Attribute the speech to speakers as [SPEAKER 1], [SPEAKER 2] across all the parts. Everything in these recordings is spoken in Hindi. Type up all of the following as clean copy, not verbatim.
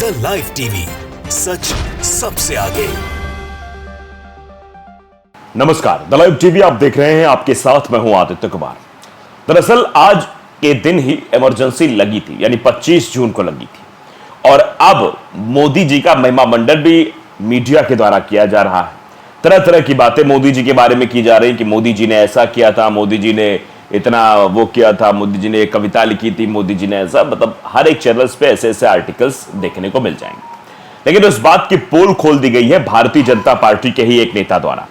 [SPEAKER 1] द लाइव टीवी, सच सबसे आगे।
[SPEAKER 2] नमस्कार, द लाइव टीवी आप देख रहे हैं। आपके साथ मैं हूं आदित्य कुमार। दरअसल आज के दिन ही इमरजेंसी लगी थी, यानी 25 जून को लगी थी। और अब मोदी जी का महिमा मंडन भी मीडिया के द्वारा किया जा रहा है। तरह तरह की बातें मोदी जी के बारे में की जा रही कि मोदी जी ने ऐसा किया था, मोदी जी ने इतना वो किया था, मोदी जी ने एक कविता लिखी थी, मोदी जी ने ऐसा, मतलब हर एक चैनल्स पे ऐसे ऐसे आर्टिकल्स देखने को मिल जाएंगे। लेकिन उस बात की पोल खोल दी गई है भारतीय जनता पार्टी के ही एक नेता द्वारा।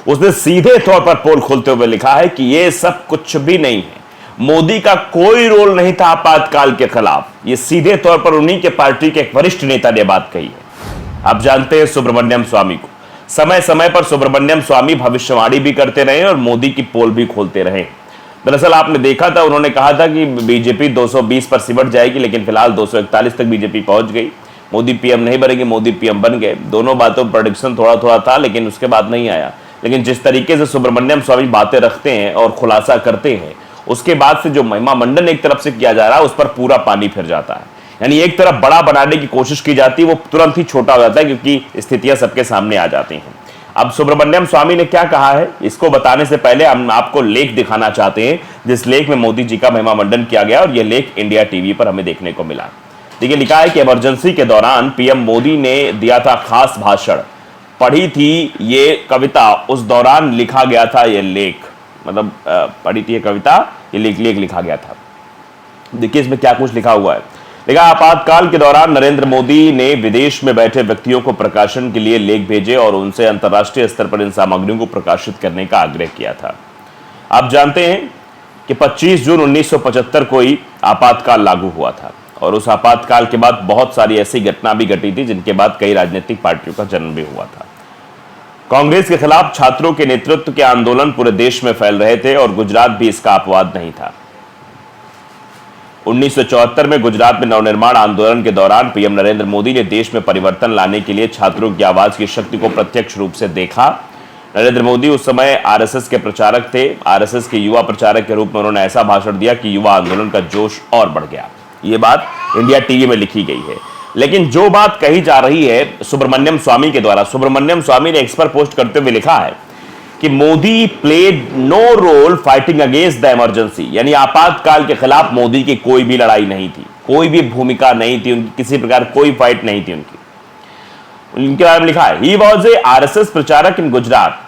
[SPEAKER 2] उसने सीधे तौर पर पोल खोलते हुए लिखा है कि यह सब कुछ भी नहीं है, मोदी का कोई रोल नहीं था आपातकाल के खिलाफ। यह सीधे तौर पर उन्हीं के पार्टी के एक वरिष्ठ नेता ने बात कही है। आप जानते हैं सुब्रमण्यम स्वामी को। समय समय पर सुब्रमण्यम स्वामी भविष्यवाणी भी करते रहे और मोदी की पोल भी खोलते रहे। दरअसल आपने देखा था, उन्होंने कहा था कि बीजेपी 220 पर सिमट जाएगी, लेकिन फिलहाल 241 तक बीजेपी पहुंच गई। मोदी पीएम नहीं बनेंगे, मोदी पीएम बन गए। दोनों बातों पर प्रेडिक्शन थोड़ा थोड़ा था, लेकिन उसके बाद नहीं आया। लेकिन जिस तरीके से सुब्रमण्यम स्वामी बातें रखते हैं और खुलासा करते हैं, उसके बाद से जो महिमा मंडन एक तरफ से किया जा रहा है, उस पर पूरा पानी फिर जाता है। यानी एक तरफ बड़ा बनाने की कोशिश की जाती है, वो तुरंत ही छोटा हो जाता है, क्योंकि स्थितियां सबके सामने आ जाती हैं। अब सुब्रमण्यम स्वामी ने क्या कहा है, इसको बताने से पहले हम आपको लेख दिखाना चाहते हैं, जिस लेख में मोदी जी का महिमा मंडन किया गया, और यह लेख इंडिया टीवी पर हमें देखने को मिला। देखिए, लिखा है कि इमरजेंसी के दौरान पीएम मोदी ने दिया था खास भाषण, पढ़ी थी ये कविता, उस दौरान लिखा गया था ये लेख। मतलब पढ़ी थी ये कविता, ये लेख लिखा गया था। देखिए इसमें क्या कुछ लिखा हुआ है। लिखा, आपातकाल के दौरान नरेंद्र मोदी ने विदेश में बैठे व्यक्तियों को प्रकाशन के लिए लेख भेजे और उनसे अंतर्राष्ट्रीय स्तर पर इन सामग्रियों को प्रकाशित करने का आग्रह किया था। आप जानते हैं कि 25 जून 1975 को ही आपातकाल लागू हुआ था, और उस आपातकाल के बाद बहुत सारी ऐसी घटना भी घटी थी, जिनके बाद कई राजनीतिक पार्टियों का जन्म भी हुआ था। कांग्रेस के खिलाफ छात्रों के नेतृत्व के आंदोलन पूरे देश में फैल रहे थे, और गुजरात भी इसका अपवाद नहीं था। 1974 में गुजरात में नवनिर्माण आंदोलन के दौरान पीएम नरेंद्र मोदी ने देश में परिवर्तन लाने के लिए छात्रों की आवाज की शक्ति को प्रत्यक्ष रूप से देखा। नरेंद्र मोदी उस समय आरएसएस के प्रचारक थे। आरएसएस के युवा प्रचारक के रूप में उन्होंने ऐसा भाषण दिया कि युवा आंदोलन का जोश और बढ़ गया। ये बात इंडिया टीवी में लिखी गई है। लेकिन जो बात कही जा रही है सुब्रमण्यम स्वामी के द्वारा, सुब्रमण्यम स्वामी ने एक्स पर पोस्ट करते हुए लिखा है कि Modi played no role fighting against the emergency, यानी आपातकाल के खिलाफ मोदी की कोई भी लड़ाई नहीं थी, कोई भी भूमिका नहीं थी उनकी, किसी प्रकार कोई फाइट नहीं थी उनके बारे में लिखा है। ही वॉज ए आरएसएस प्रचारक इन गुजरात,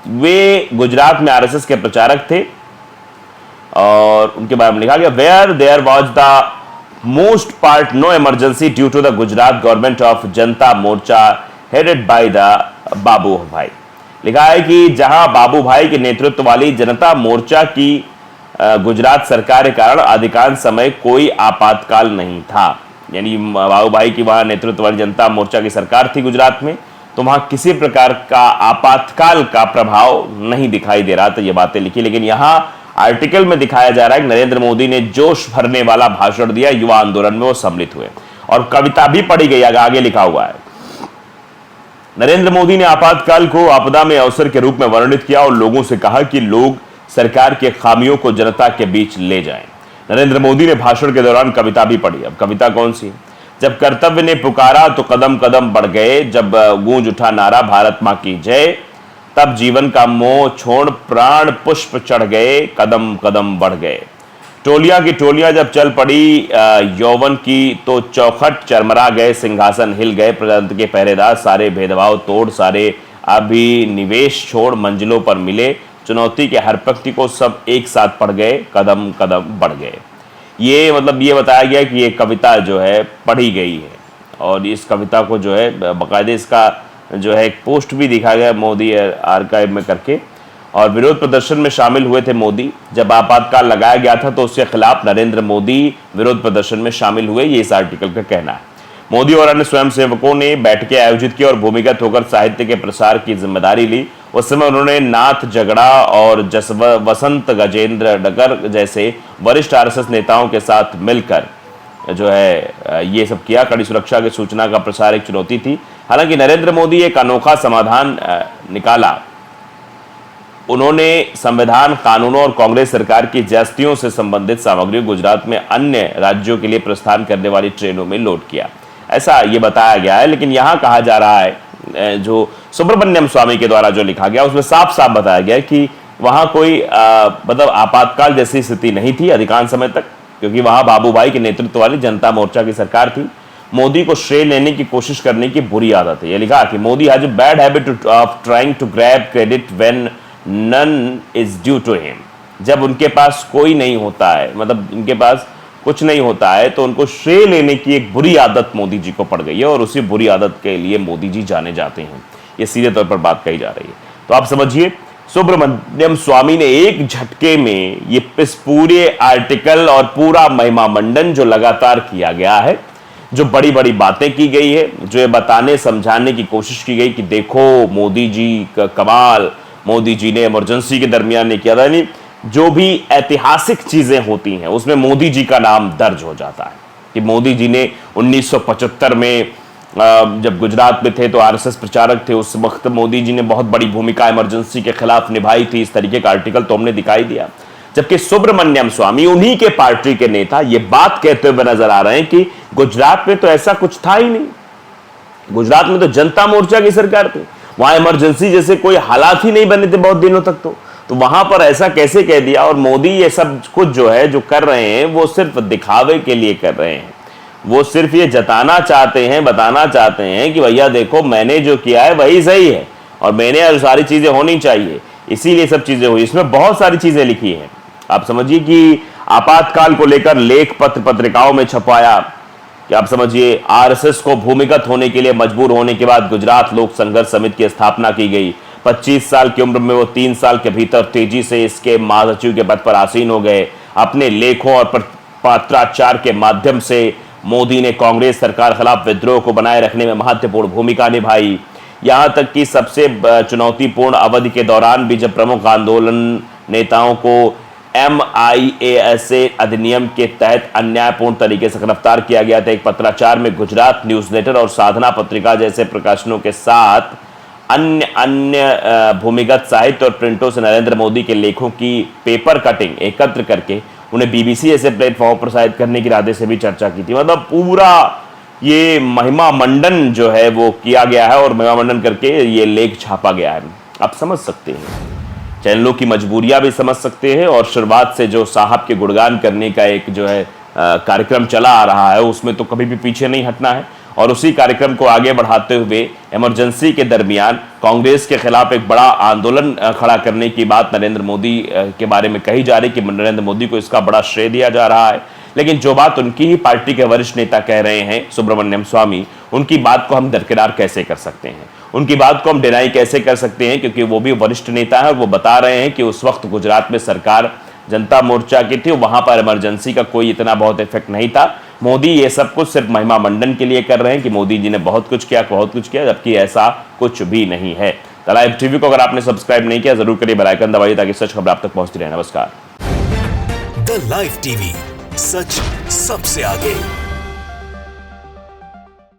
[SPEAKER 2] वे गुजरात में आरएसएस के प्रचारक थे। और उनके बारे में लिखा गया, where there was the most part no emergency due to the Gujarat government of Janata Morcha headed by the Babubhai. लिखा है कि जहां बाबू भाई के नेतृत्व वाली जनता मोर्चा की गुजरात सरकार के कारण अधिकांश समय कोई आपातकाल नहीं था। यानी बाबू भाई की वहां नेतृत्व वाली जनता मोर्चा की सरकार थी गुजरात में, तो वहां किसी प्रकार का आपातकाल का प्रभाव नहीं दिखाई दे रहा था। ये बातें लिखी, लेकिन यहां आर्टिकल में दिखाया जा रहा है कि नरेंद्र मोदी ने जोश भरने वाला भाषण दिया, युवा आंदोलन में वो सम्मिलित हुए, और कविता भी पढ़ी गई। आगे लिखा हुआ है, नरेंद्र मोदी ने आपातकाल को आपदा में अवसर के रूप में वर्णित किया और लोगों से कहा कि लोग सरकार के खामियों को जनता के बीच ले जाएं। नरेंद्र मोदी ने भाषण के दौरान कविता भी पढ़ी। अब कविता कौन सी? जब कर्तव्य ने पुकारा तो कदम कदम बढ़ गए, जब गूंज उठा नारा भारत मां की जय, तब जीवन का मोह छोड़ प्राण पुष्प चढ़ गए, कदम कदम बढ़ गए। टोलियां की टोलियां जब चल पड़ी यौवन की, तो चौखट चरमरा गए, सिंहासन हिल गए, प्रजातंत्र के पहरेदार सारे भेदभाव तोड़, सारे अभिनिवेश छोड़ मंजिलों पर मिले, चुनौती के हर पंक्ति को सब एक साथ पढ़ गए, कदम कदम बढ़ गए। ये मतलब ये बताया गया कि ये कविता जो है पढ़ी गई है, और इस कविता को जो है बाकायदे इसका जो है एक पोस्ट भी दिखा गया मोदी आर्काइव में करके। और विरोध प्रदर्शन में शामिल हुए थे मोदी। जब आपातकाल लगाया गया था तो उसके खिलाफ नरेंद्र मोदी विरोध प्रदर्शन में शामिल हुए, ये इस आर्टिकल का कहना है। मोदी और अन्य स्वयंसेवकों ने बैठकें आयोजित की और भूमिगत होकर साहित्य के प्रसार की जिम्मेदारी ली। उस समय उन्होंने नाथ जगड़ा और वसंत गजेंद्र डगर जैसे वरिष्ठ आरएसएस नेताओं के साथ मिलकर जो है ये सब किया। कड़ी सुरक्षा की सूचना का प्रसार एक चुनौती थी। हालांकि नरेंद्र मोदी एक अनोखा समाधान निकाला। उन्होंने संविधान, कानूनों और कांग्रेस सरकार की ज्यादतियों से संबंधित सामग्री गुजरात में अन्य राज्यों के लिए प्रस्थान करने वाली ट्रेनों में लोड किया। ऐसा ये बताया गया है। लेकिन यहां कहा जा रहा है, जो सुब्रमण्यम स्वामी के द्वारा जो लिखा गया उसमें साफ साफ बताया गया है कि वहां कोई मतलब आपातकाल जैसी स्थिति नहीं थी अधिकांश समय तक, क्योंकि वहां बाबूभाई के नेतृत्व वाली जनता मोर्चा की सरकार थी। मोदी को श्रेय लेने की कोशिश करने की बुरी आदत है। यह लिखा कि Modi has a bad habit of trying to grab credit when none is due to him. जब उनके पास कोई नहीं होता है, मतलब उनके पास कुछ नहीं होता है, तो उनको श्रेय लेने की एक बुरी आदत मोदी जी को पड़ गई है और उसी बुरी आदत के लिए मोदी जी जाने जाते हैं। ये सीधे तौर पर बात कही जा रही है। तो आप समझिए, सुब्रमण्यम स्वामी ने एक झटके में ये इस पूरे आर्टिकल और पूरा महिमा मंडन जो लगातार किया गया है, जो बड़ी बड़ी बातें की गई है, जो ये बताने समझाने की कोशिश की गई कि देखो मोदी जी का कमाल, मोदी जी ने इमरजेंसी के दरमियान ने किया था। नहीं, जो भी ऐतिहासिक चीजें होती हैं उसमें मोदी जी का नाम दर्ज हो जाता है कि मोदी जी ने 1975 में जब गुजरात में थे तो आरएसएस प्रचारक थे, उस वक्त मोदी जी ने बहुत बड़ी भूमिका इमरजेंसी के खिलाफ निभाई थी। इस तरीके का आर्टिकल तो हमने दिखाई दिया। जबकि सुब्रमण्यम स्वामी उन्हीं के पार्टी के नेता ये बात कहते हुए नजर आ रहे हैं कि गुजरात में तो ऐसा कुछ था ही नहीं, गुजरात में तो जनता मोर्चा की सरकार थी, वहां इमरजेंसी जैसे कोई हालात ही नहीं बने थे बहुत दिनों तक। तो वहां पर ऐसा कैसे कह दिया। और मोदी ये सब कुछ जो है जो कर रहे हैं वो सिर्फ दिखावे के लिए कर रहे हैं। वो सिर्फ ये जताना चाहते हैं, बताना चाहते हैं कि भैया देखो मैंने जो किया है वही सही है और मैंने सारी चीजें होनी चाहिए, इसीलिए सब चीजें हुई। इसमें बहुत सारी चीजें लिखी हैं। आप समझिए कि आपातकाल को लेकर लेख पत्र पत्रिकाओं में छपाया कि आप समझिए आरएसएस को भूमिगत होने के लिए मजबूर होने के बाद गुजरात लोक संघर्ष समिति की स्थापना की गई। 25 साल की उम्र में वो 3 साल के भीतर तेजी से इसके महासचिव के पद पर आसीन हो गए। अपने लेखों और पत्राचार के माध्यम से मोदी ने कांग्रेस सरकार खिलाफ विद्रोह को बनाए रखने में महत्वपूर्ण भूमिका निभाई। यहां तक कि सबसे चुनौतीपूर्ण अवधि के दौरान भी जब प्रमुख आंदोलन नेताओं को MIASA अधिनियम के तहत अन्यायपूर्ण तरीके से गिरफ्तार किया गया था। एक पत्राचार में गुजरात न्यूज़लेटर और साधना पत्रिका जैसे प्रकाशनों के साथ अन्य भूमिगत साहित्य और प्रिंटों से नरेंद्र मोदी के लेखों की पेपर कटिंग एकत्र करके उन्हें BBC जैसे प्लेटफॉर्म पर प्रसारित करने की इरादे से भी चर्चा की थी। मतलब पूरा ये महिमा मंडन जो है वो किया गया है और महिमा मंडन करके ये लेख छापा गया है। आप समझ सकते हैं, चैनलों की मजबूरियां भी समझ सकते हैं। और शुरुआत से जो साहब के गुणगान करने का एक जो है कार्यक्रम चला आ रहा है उसमें तो कभी भी पीछे नहीं हटना है। और उसी कार्यक्रम को आगे बढ़ाते हुए इमरजेंसी के दरमियान कांग्रेस के खिलाफ एक बड़ा आंदोलन खड़ा करने की बात नरेंद्र मोदी के बारे में कही जा रही कि नरेंद्र मोदी को इसका बड़ा श्रेय दिया जा रहा है। लेकिन जो बात उनकी ही पार्टी के वरिष्ठ नेता कह रहे हैं सुब्रमण्यम स्वामी, उनकी बात को हम दरकिनार कैसे कर सकते हैं, उनकी बात को हम डिनाई कैसे कर सकते हैं, क्योंकि वो भी वरिष्ठ नेता है और वो बता रहे हैं कि उस वक्त गुजरात में सरकार जनता मोर्चा की थी, वहां पर इमरजेंसी का कोई इतना बहुत इफेक्ट नहीं था। मोदी ये सब कुछ सिर्फ महिमा मंडन के लिए कर रहे हैं कि मोदी जी ने बहुत कुछ किया, जबकि ऐसा कुछ भी नहीं है। द लाइव टीवी को अगर आपने सब्सक्राइब नहीं किया जरूर करिए, बेल आइकन दबाइए ताकि सच खबर आप तक पहुंचती रहे। नमस्कार।
[SPEAKER 1] द लाइव टीवी, सच सबसे आगे।